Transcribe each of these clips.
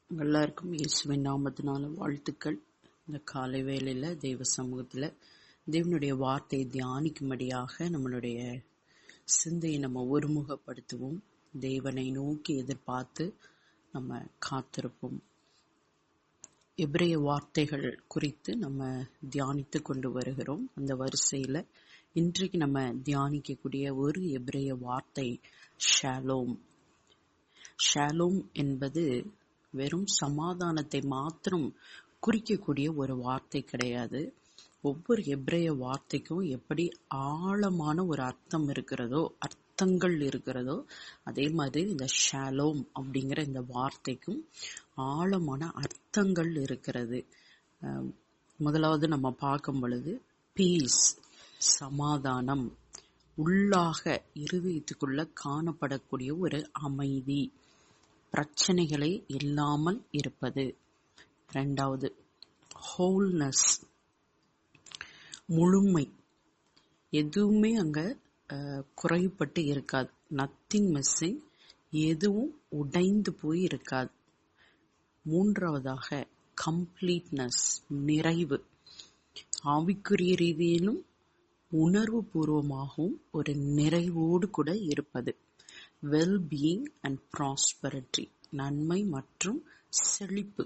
எல்லாருக்கும் இயேசுவின் நாமத்தினால வாழ்த்துக்கள். இந்த காலை வேளையில தெய்வ சமூகத்துல தேவனுடைய வார்த்தையை தியானிக்கும்படியாக நம்மளுடைய சிந்தையை நம்ம ஒருமுகப்படுத்துவோம். தேவனை நோக்கி எதிர்பார்த்து நம்ம காத்திருப்போம். எபிரேய வார்த்தைகள் குறித்து நம்ம தியானித்து கொண்டு வருகிறோம். அந்த வரிசையில இன்றைக்கு நம்ம தியானிக்கக்கூடிய ஒரு எபிரேய வார்த்தை ஷாலோம். ஷாலோம் என்பது வெறும் சமாதானத்தை மாத்திரம் குறிக்கக்கூடிய ஒரு வார்த்தை கிடையாது. ஒவ்வொரு எபிரேய வார்த்தைக்கும் எப்படி ஆழமான ஒரு அர்த்தம் இருக்கிறதோ, அர்த்தங்கள் இருக்கிறதோ, அதே மாதிரி இந்த ஷாலோம் அப்படிங்கிற இந்த வார்த்தைக்கும் ஆழமான அர்த்தங்கள் இருக்கிறது. முதலாவது நம்ம பார்க்கும் பொழுது பீஸ், சமாதானம், உள்ளாக இருதயத்துக்குள்ள காணப்படக்கூடிய ஒரு அமைதி, பிரச்சனைகளை இல்லாமல் இருப்பது. இரண்டாவது ஹோல்னஸ், முழுமை, எதுவுமே அங்க குறைபட்டு இருக்காது, நத்திங் மிஸ்ஸிங், எதுவும் உடைந்து போய் இருக்காது. மூன்றாவதாக கம்ப்ளீட்னஸ், நிறைவு, ஆவிக்குரிய ரீதியிலும் உணர்வு பூர்வமாகவும் ஒரு நிறைவோடு கூட இருப்பது. வெல்பீயிங் அண்ட் ப்ராஸ்பரிட்டி, நன்மை மற்றும் செழிப்பு.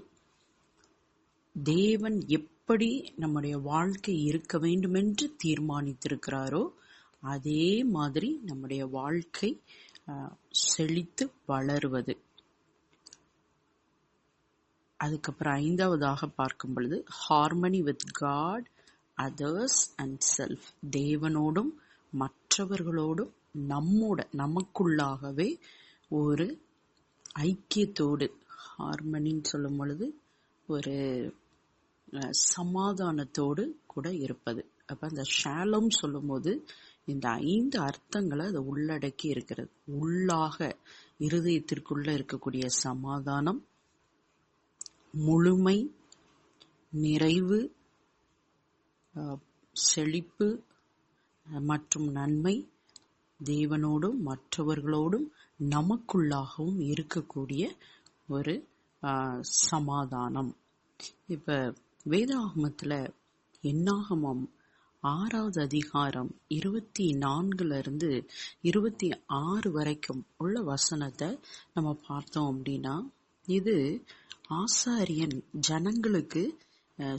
தேவன் எப்படி நம்முடைய வாழ்க்கை இருக்க வேண்டும் என்று தீர்மானித்திருக்கிறாரோ அதே மாதிரி நம்முடைய வாழ்க்கை செழித்து வளருவது. அதுக்கப்புறம் ஐந்தாவதாக பார்க்கும் பொழுது harmony with God, others and self. தேவனோடும் மற்றவர்களோடும் நமக்குள்ளாகவே ஒரு ஐக்கியத்தோடு, ஹார்மனின்னு சொல்லும் பொழுது ஒரு சமாதானத்தோடு கூட இருப்பது. அப்ப அந்த ஷாலோம் சொல்லும் போது இந்த 5 அர்த்தங்களை அது உள்ளடக்கி இருக்கிறது. உள்ளாக இருதயத்திற்குள்ள இருக்கக்கூடிய சமாதானம், முழுமை, நிறைவு, செழிப்பு மற்றும் நன்மை, தேவனோடும் மற்றவர்களோடும் நமக்குள்ளாகவும் இருக்கக்கூடிய ஒரு சமாதானம். இப்ப வேதாகமத்துல என்னாகமம் 6வது அதிகாரம் 24 26 வரைக்கும் உள்ள வசனத்தை நம்ம பார்த்தோம் அப்படின்னா, இது ஆசாரியன் ஜனங்களுக்கு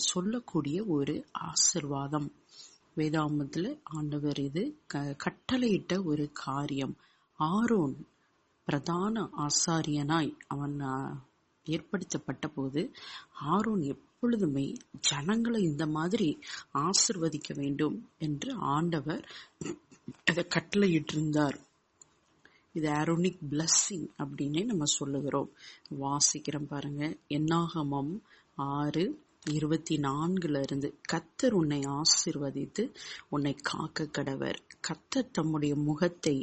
சொல்லக்கூடிய ஒரு ஆசீர்வாதம். வேதாகமத்துல ஆண்டவர் இது கட்டளையிட்ட ஒரு காரியம். ஆரோன் பிரதான ஆசாரியனாய் அவன் ஏற்படுத்தப்பட்ட போது ஆரோன் எப்பொழுதுமே ஜனங்களை இந்த மாதிரி ஆசிர்வதிக்க வேண்டும் என்று ஆண்டவர் அதை கட்டளையிட்டிருந்தார். இது ஆரோனிக் பிளஸ்ஸிங் அப்படின்னே நம்ம சொல்லுகிறோம். வாசிக்கிறோம் பாருங்க. என்னாகமம் 6:24 கர்த்தர் உன்னை ஆசீர்வதித்து உன்னை காக்க கடவர். கர்த்தர் தம்முடைய முகத்தை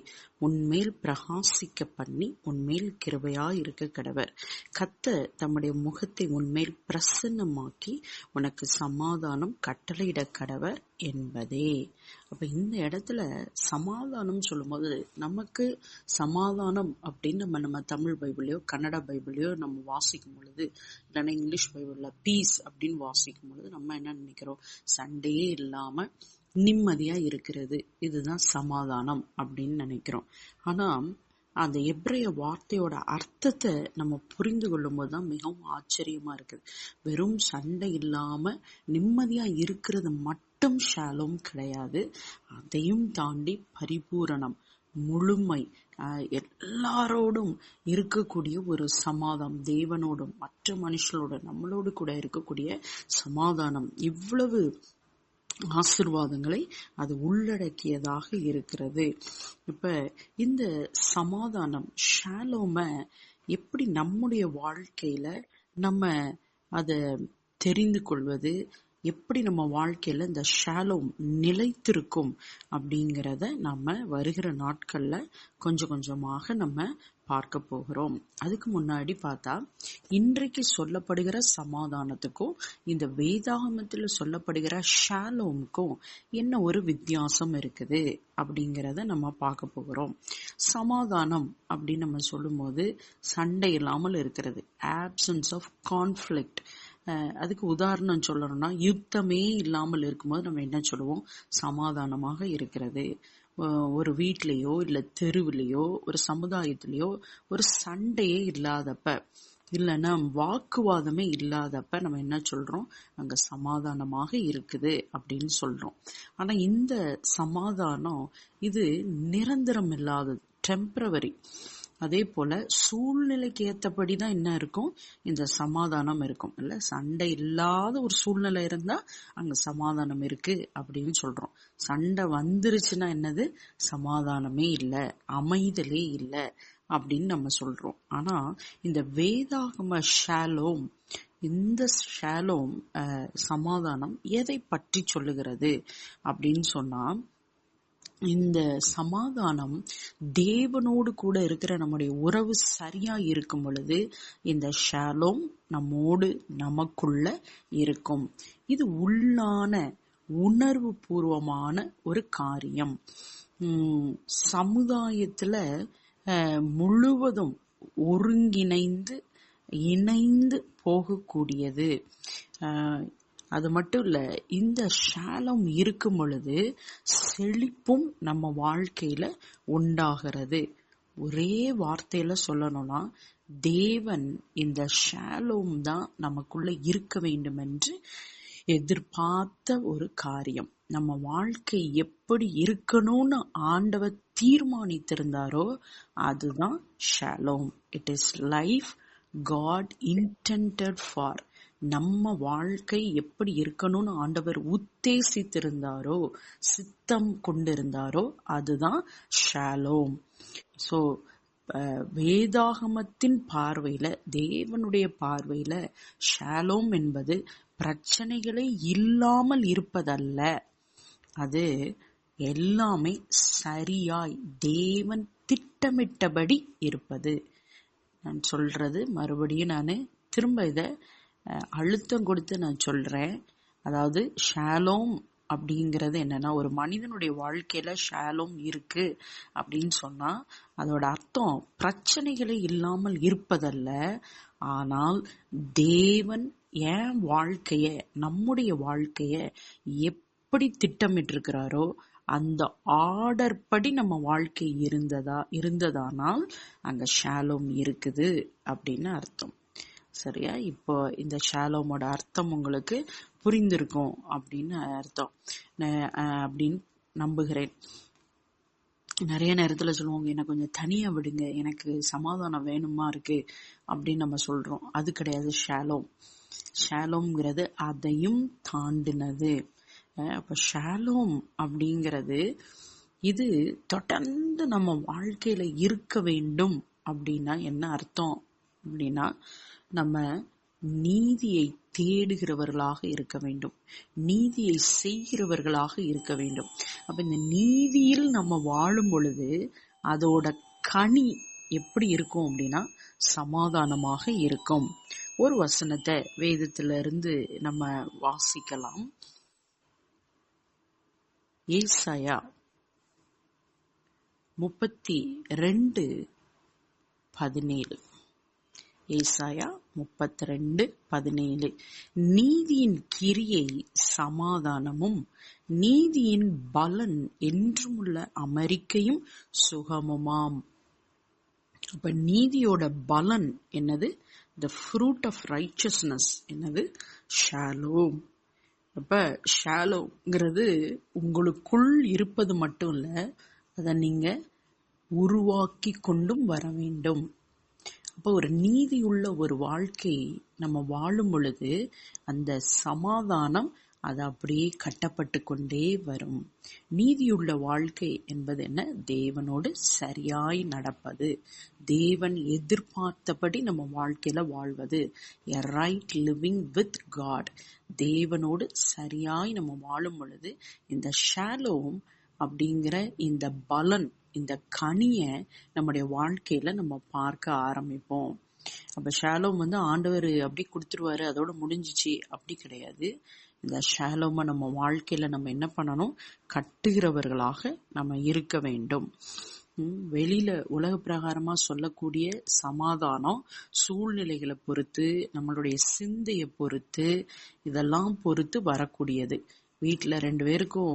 உன்மேல் பிரகாசிக்க பண்ணி உன்மேல் கிருபையாய் இருக்க கடவர். கர்த்தர் தம்முடைய முகத்தை உன்மேல் பிரசன்னமாக்கி உனக்கு சமாதானம் கட்டளையிட கடவர் என்பதே. அப்ப இந்த இடத்துல சமாதானம் சொல்லும் போது நமக்கு சமாதானம் அப்படின்னு நம்ம தமிழ் பைபிளையோ கன்னட பைபிளையோ நம்ம வாசிக்கும் பொழுது, இல்லைன்னா இங்கிலீஷ் பைபிள்ல பீஸ் அப்படின்னு வாசிக்கும் பொழுது நம்ம என்ன நினைக்கிறோம்? சண்டையே இல்லாம நிம்மதியா இருக்கிறது, இதுதான் சமாதானம் அப்படின்னு நினைக்கிறோம். ஆனா அந்த எபிரேய வார்த்தையோட அர்த்தத்தை நம்ம புரிந்து கொள்ளும் போதுதான் மிகவும் ஆச்சரியமா இருக்குது. வெறும் சண்டை இல்லாம நிம்மதியா இருக்கிறது மட்டும் ஷாலோம் கிடையாது. அதையும் தாண்டி பரிபூரணம், முழுமை, எல்லாரோடும் இருக்கக்கூடிய ஒரு சமாதானம், தேவனோடும் மற்ற மனுஷங்களோட நம்மளோடு கூட இருக்கக்கூடிய சமாதானம், இவ்வளவு ஆசீர்வாதங்களை அது உள்ளடக்கியதாக இருக்கிறது. இப்ப இந்த சமாதானம் ஷாலோம எப்படி நம்முடைய வாழ்க்கையில நம்ம அதை தெரிந்து கொள்வது, எப்படி நம்ம வாழ்க்கையில இந்த ஷாலோம் நிலைத்திருக்கும் அப்படிங்கிறத நம்ம வருகிற நாட்கள்ல கொஞ்சம் கொஞ்சமாக நம்ம பார்க்க போகிறோம். அதுக்கு முன்னாடி பார்த்தா இன்றைக்கு சொல்லப்படுகிற சமாதானத்துக்கும் இந்த வேதாகமத்தில் சொல்லப்படுகிற ஷாலோமுக்கும் என்ன ஒரு வித்தியாசம் இருக்குது அப்படிங்கிறத நம்ம பார்க்க போகிறோம். சமாதானம் அப்படின்னு நம்ம சொல்லும்போது சண்டை இல்லாமல் இருக்கிறது, ஆப்சன்ஸ் ஆஃப் கான்ஃப்ளிக்ட். அதுக்கு உதாரணம் சொல்லணும்னா யுத்தமே இல்லாமல் இருக்கும்போது நம்ம என்ன சொல்லுவோம்? சமாதானமாக இருக்கிறது. ஒரு வீட்லயோ இல்ல தெருவிலையோ ஒரு சமுதாயத்திலயோ ஒரு சண்டையே இல்லாதப்ப, இல்லைன்னா வாக்குவாதமே இல்லாதப்ப நம்ம என்ன சொல்றோம்? அங்க சமாதானமாக இருக்குது அப்படின்னு சொல்றோம். ஆனா இந்த சமாதானம் இது நிரந்தரம் இல்லாதது, டெம்பரவரி. அதே போல சூழ்நிலைக்கு ஏற்றபடிதான் என்ன இருக்கும்? இந்த சமாதானம் இருக்கும். இல்ல, சண்டை இல்லாத ஒரு சூழ்நிலை இருந்தா அங்க சமாதானம் இருக்கு அப்படின்னு சொல்றோம். சண்டை வந்துருச்சுன்னா என்னது? சமாதானமே இல்லை, அமைதலே இல்லை அப்படின்னு நம்ம சொல்றோம். ஆனா இந்த வேதாகம ஷாலோம், இந்த ஷாலோம் சமாதானம் எதை பற்றி சொல்லுகிறது அப்படின்னு சொன்னா, இந்த சமாதானம் தேவனோடு கூட இருக்கிற நம்முடைய உறவு சரியா இருக்கும் பொழுது இந்த ஷாலோம் நம்மோடு நமக்குள்ள இருக்கும். இது உள்ளான உணர்வு பூர்வமான ஒரு காரியம். சமுதாயத்துல முழுவதும் ஒருங்கிணைந்து இணைந்து போகக்கூடியது. அது மட்டும் இல்ல, இந்த ஷாலோம் இருக்கும் பொழுது செழிப்பும் நம்ம வாழ்க்கையில உண்டாகிறது. ஒரே வார்த்தையில சொல்லணும்னா தேவன் இந்த ஷாலோம் தான் நமக்குள்ள இருக்க வேண்டும் என்று எதிர்பார்த்த ஒரு காரியம். நம்ம வாழ்க்கை எப்படி இருக்கணும்னு ஆண்டவர் தீர்மானித்திருந்தாரோ அதுதான் Shalom. It is life God intended for. நம்ம வாழ்க்கை எப்படி இருக்கணும்னு ஆண்டவர் உத்தேசித்திருந்தாரோ, சித்தம் கொண்டிருந்தாரோ அதுதான் ஷாலோம். சோ வேதாகமத்தின் பார்வையில, தேவனுடைய பார்வையில ஷாலோம் என்பது பிரச்சனைகளே இல்லாமல் இருப்பதல்ல. அது எல்லாமே சரியாய் தேவன் திட்டமிட்டபடி இருப்பது. நான் சொல்றது மறுபடியும் நான் திரும்ப இதை அழுத்தம் கொடுத்து நான் சொல்றேன். அதாவது ஷாலோம் அப்படிங்கிறது என்னன்னா, ஒரு மனிதனுடைய வாழ்க்கையில ஷாலோம் இருக்கு அப்படின்னு சொன்னா அதோட அர்த்தம் பிரச்சனைகளே இல்லாமல் இருப்பதல்ல. ஆனால் தேவன் என் வாழ்க்கைய, நம்முடைய வாழ்க்கைய எப்படி திட்டமிட்டு இருக்கிறாரோ அந்த ஆர்டர் படி நம்ம வாழ்க்கை இருந்ததானால் அங்க ஷாலோம் இருக்குது அப்படின்னு அர்த்தம். சரியா? இப்போ இந்த ஷாலோமோட அர்த்தம் உங்களுக்கு புரிந்திருக்கும் அப்படின்னு அர்த்தம் அப்படின்னு நம்புகிறேன். நிறைய நேரத்துல சொல்லுவாங்க, எனக்கு கொஞ்சம் தனியா விடுங்க, எனக்கு சமாதானம் வேணுமா இருக்கு அப்படின்னு நம்ம சொல்றோம். அது கிடையாது ஷாலோம். ஷாலோம்ங்கிறது அதையும் தாண்டினது. அப்ப ஷாலோம் அப்படிங்கிறது இது தொடர்ந்து நம்ம வாழ்க்கையில இருக்க வேண்டும். அப்படின்னா என்ன அர்த்தம் அப்படின்னா, நம்ம நீதியை தேடுகிறவர்களாக இருக்க வேண்டும், நீதியை செய்கிறவர்களாக இருக்க வேண்டும். அப்ப இந்த நீதியில் நம்ம வாழும் பொழுது அதோட கனி எப்படி இருக்கும் அப்படின்னா சமாதானமாக இருக்கும். ஒரு வசனத்தை வேதத்திலிருந்து நம்ம வாசிக்கலாம். ஏசாயா 32:17. ஏசாயா 32:17. நீதியின் கிரியை சமாதானமும் நீதியின் பலன் என்றுமுள்ள அமெரிக்கையும் சுகமுமாம். அப்ப நீதியோட பலன் என்னது? the fruit of righteousness என்னது? ஷாலோம். அப்ப ஷாலோங்கிறது உங்களுக்குள் இருப்பது மட்டும் இல்ல, அதை நீங்க உருவாக்கி கொண்டும் வர வேண்டும். அப்போ ஒரு நீதியுள்ள ஒரு வாழ்க்கை நம்ம வாழும் பொழுது அந்த சமாதானம் அது அப்படியே கட்டப்பட்டு கொண்டே வரும். நீதியுள்ள வாழ்க்கை என்பது என்ன? தேவனோடு சரியாய் நடப்பது, தேவன் எதிர்பார்த்தபடி நம்ம வாழ்க்கையில வாழ்வது, a right living with God. தேவனோடு சரியாய் நம்ம வாழும் பொழுது இந்த ஷாலோம் அப்படிங்கிற இந்த பலன், இந்த கனியை நம்முடைய வாழ்க்கையில நம்ம பார்க்க ஆரம்பிப்போம். அப்ப ஷாலோம் ஆண்டவர் அப்படி கொடுத்துருவாரு, அதோட முடிஞ்சிச்சு அப்படி கிடையாது. இந்த ஷாலோமை நம்ம வாழ்க்கையில நம்ம என்ன பண்ணணும், கட்டுகிறவர்களாக நம்ம இருக்க வேண்டும். வெளியில உலக பிரகாரமா சொல்லக்கூடிய சமாதானம் சூழ்நிலைகளை பொறுத்து, நம்மளுடைய சிந்தையை பொறுத்து, இதெல்லாம் பொறுத்து வரக்கூடியது. வீட்டுல 2 பேருக்கும்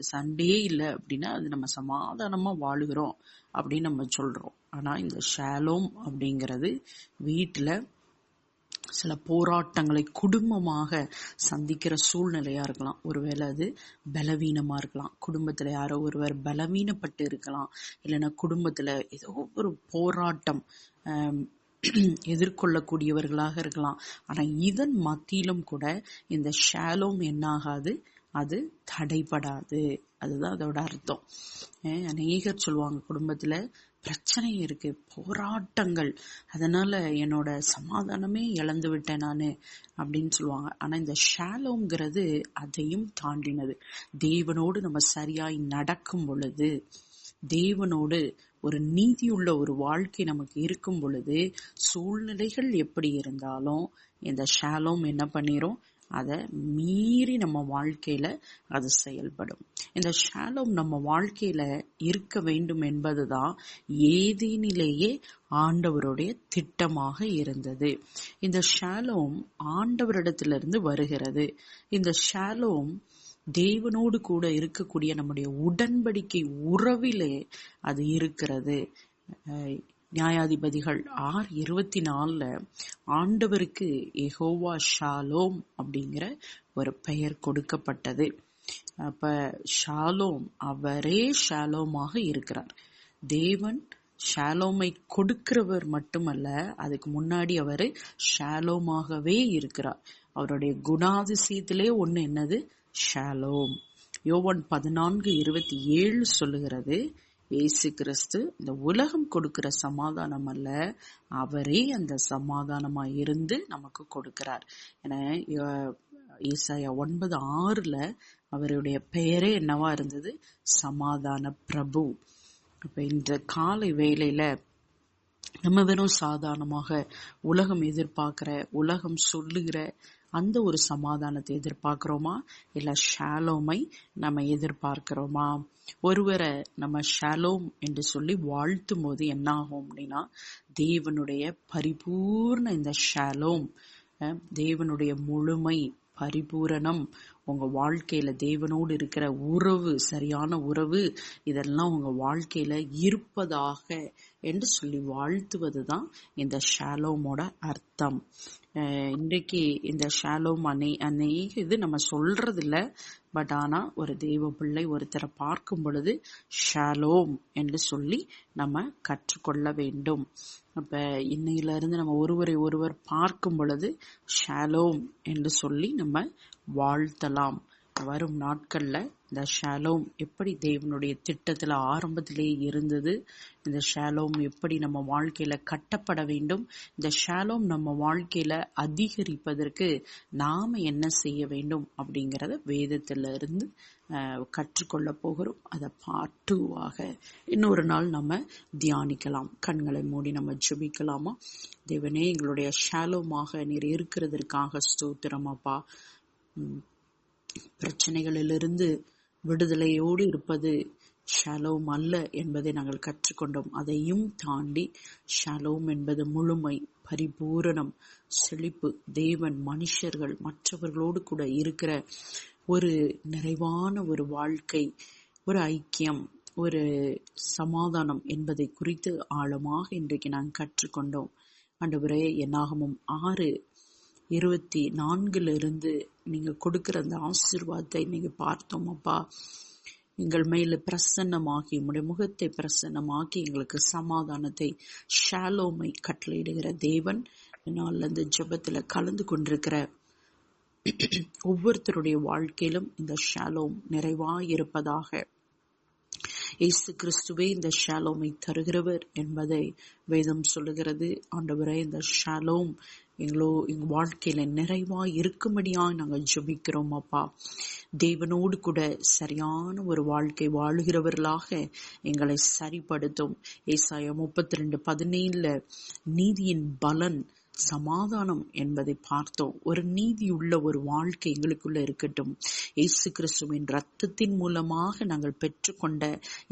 சண்டையே இல்லை அப்படின்னா அது நம்ம சமாதானமா வாழுகிறோம் அப்படின்னு நம்ம சொல்றோம். ஆனா இந்த ஷாலோம் அப்படிங்கிறது வீட்டுல சில போராட்டங்களை குடும்பமாக சந்திக்கிற சூழ்நிலையா இருக்கலாம். ஒருவேளை அது பலவீனமா இருக்கலாம், குடும்பத்துல யாரோ ஒருவர் பலவீனப்பட்டு இருக்கலாம், இல்லைன்னா குடும்பத்துல ஏதோ ஒரு போராட்டம் எதிர்கொள்ளக்கூடியவர்களாக இருக்கலாம். ஆனா இதன் மத்தியிலும் கூட இந்த ஷாலோம் என்னாகாது, அது தடைபடாது. அதுதான் அதோட அர்த்தம். அநேகர் சொல்லுவாங்க, குடும்பத்துல பிரச்சனை இருக்கு, போராட்டங்கள், அதனால என்னோட சமாதானமே இழந்து விட்டேன் நானு அப்படின்னு சொல்லுவாங்க. ஆனா இந்த ஷாலோம்ங்கிறது அதையும் தாண்டினது. தேவனோடு நம்ம சரியாய் நடக்கும் பொழுது, தேவனோடு ஒரு நீதியுள்ள ஒரு வாழ்க்கை நமக்கு இருக்கும் பொழுது, சூழ்நிலைகள் எப்படி இருந்தாலும் இந்த ஷாலோம் என்ன பண்ணிரும், அதை மீறி நம்ம வாழ்க்கையில அது செயல்படும். இந்த ஷாலோம் நம்ம வாழ்க்கையில இருக்க வேண்டும் என்பதுதான் ஏதேனிலேயே ஆண்டவருடைய திட்டமாக இருந்தது. இந்த ஷாலோம் ஆண்டவரிடத்திலிருந்து வருகிறது. இந்த ஷாலோம் தேவனோடு கூட இருக்கக்கூடிய நம்முடைய உடன்படிக்கை உறவிலே அது இருக்கிறது. நியாயாதிபதிகள் 6:24 ஆண்டவருக்கு யெகோவா ஷாலோம் அப்படிங்கிற ஒரு பெயர் கொடுக்கப்பட்டது. அப்ப ஷாலோம், அவரே ஷாலோமாக இருக்கிறார். தேவன் ஷாலோமை கொடுக்கிறவர் மட்டுமல்ல, அதுக்கு முன்னாடி அவரு ஷாலோமாகவே இருக்கிறார். அவருடைய குணாதிசயத்திலே ஒண்ணு என்னது, ஷாலோம். யோவான் 14:27 சொல்லுகிறது, இயேசு கிறிஸ்து இந்த உலகம் கொடுக்கிற சமாதானம் அல்ல, அவரே அந்த சமாதானமா இருந்து நமக்கு கொடுக்கிறார். ஏன்னா ஏசாயா 9:6 அவருடைய பெயரே என்னவா இருந்தது, சமாதான பிரபு. இப்ப இந்த காலை வேளையில நம்ம வெறும் சாதாரணமாக உலகம் எதிர்பார்க்கிற, உலகம் சொல்லுகிற அந்த ஒரு சமாதானத்தை எதிர்பார்க்கிறோமா, இல்ல ஷாலோமை நம்ம எதிர்பார்க்கிறோமா? ஒருவரை நம்ம ஷாலோம் என்று சொல்லி வாழ்த்தும் போது என்ன ஆகும் அப்படின்னா, தேவனுடைய பரிபூர்ண இந்த ஷாலோம், தேவனுடைய முழுமை, பரிபூரணம் உங்க வாழ்க்கையில, தேவனோடு இருக்கிற உறவு, சரியான உறவு, இதெல்லாம் உங்க வாழ்க்கையில இருப்பதாக என்று சொல்லி வாழ்த்துவதுதான் இந்த ஷாலோமோட அர்த்தம். இன்றைக்கு இந்த ஷாலோம் அநேக இது நம்ம சொல்றது இல்ல, பட் ஆனா ஒரு தெய்வ பிள்ளை ஒருத்தரை பார்க்கும் பொழுது ஷாலோம் என்று சொல்லி நம்ம கற்றுக்கொள்ள வேண்டும். அப்ப இன்னையில இருந்து நம்ம ஒருவரை ஒருவர் பார்க்கும் பொழுது ஷாலோம் என்று சொல்லி நம்ம வாழ்த்தலாம். வரும் நாட்கள்ல இந்த ஷாலோம் எப்படி தேவனுடைய திட்டத்துல ஆரம்பத்திலேயே இருந்தது, இந்த ஷாலோம் எப்படி நம்ம வாழ்க்கையில கட்டப்பட வேண்டும், இந்த ஷாலோம் நம்ம வாழ்க்கையில அதிகரிப்பதற்கு நாம என்ன செய்ய வேண்டும் அப்படிங்கறத வேதத்துல இருந்து கற்றுக்கொள்ள போகிறோம். அதை பார்ட் 2ஆக இன்னொரு நாள் நம்ம தியானிக்கலாம். கண்களை மூடி நம்ம ஜெபிக்கலாமா? தேவனே, எங்களுடைய ஷாலோமாக நீர் இருக்கிறதற்காக ஸ்தோத்திரமாப்பா. பிரச்சனைகளிலிருந்து விடுதலையோடு இருப்பது ஷாலோம் அல்ல என்பதை நாங்கள் கற்றுக்கொண்டோம். அதையும் தாண்டி ஷாலோம் என்பது முழுமை, பரிபூரணம், செழிப்பு, தேவன், மனுஷர்கள், மற்றவர்களோடு கூட இருக்கிற ஒரு நிறைவான ஒரு வாழ்க்கை, ஒரு ஐக்கியம், ஒரு சமாதானம் என்பதை குறித்து ஆழமாக இன்றைக்கு நாங்கள் கற்றுக்கொண்டோம். ஆண்டவரே, என்னாகமம் 6:24 நீங்க கொடுக்கிற அந்த ஆசீர்வாதத்தை நீங்க பார்த்தோம் அப்பா. எங்கள் மேல பிரசன்னமாக்கி, உம்முடைய முகத்தை பிரசன்னமாக்கி எங்களுக்கு சமாதானத்தை, ஷாலோமை கட்டளையிடுகிற தேவன், என்னால் அந்த ஜெபத்துல கலந்து கொண்டிருக்கிற ஒவ்வொருத்தருடைய வாழ்க்கையிலும் இந்த ஷாலோம் நிறைவாயிருப்பதாக. இயேசு கிறிஸ்துவே இந்த ஷாலோமை தருகிறவர் என்பதை வேதம் சொல்லுகிறது. ஆண்டவரே, இந்த ஷாலோம் எங்க வாழ்க்கையில நிறைவாய் இருக்கும்படியாய் நாங்கள் ஜெபிக்கிறோம் அப்பா. தேவனோடு கூட சரியான ஒரு வாழ்க்கை வாழுகிறவர்களாக எங்களை சரிப்படுத்தும். ஏசாயா 32:17 நீதியின் பலன் சமாதானம் என்பதை பார்த்தோம். ஒரு நீதியுள்ள ஒரு வாழ்க்கை எங்களுக்குள்ள இருக்கட்டும். இயேசு கிறிஸ்துவின் இரத்தத்தின் மூலமாக நாங்கள் பெற்றுக்கொண்ட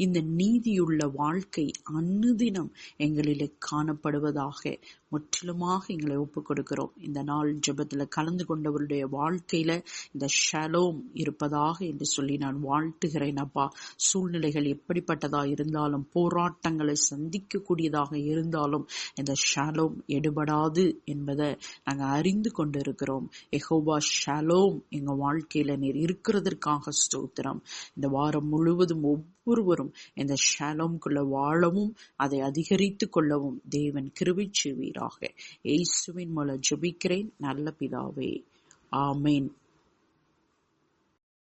இந்த நீதியுள்ள வாழ்க்கை அனுதினம் எங்களிலே காணப்படுவதாக முற்றிலுமாக எங்களை ஒப்புக் கொடுக்கிறோம். இந்த நாள் ஜெபத்துல கலந்து கொண்டவருடைய வாழ்க்கையில இந்த ஷாலோம் இருப்பதாக என்று சொல்லி நான் வாழ்த்துகிறேன் அப்பா. சூழ்நிலைகள் எப்படிப்பட்டதா இருந்தாலும், போராட்டங்களை சந்திக்க கூடியதாக இருந்தாலும் இந்த ஷாலோம் எடுபடாது என்பதை நாங்க அறிந்து கொண்டிருக்கிறோம். யெகோவா ஷாலோம் எங்க வாழ்க்கையில நீர் இருக்கிறதற்காக ஸ்தோத்திரம். இந்த வாரம் முழுவதும் ஒவ்வொருவரும் இந்த ஷாலோம்குள்ள வாழவும் அதை அதிகரித்து கொள்ளவும் தேவன் கிருபை செய்வீராக. இயேசுவின் மூலம் ஜெபிக்கிறேன் நல்ல பிதாவே, ஆமென்.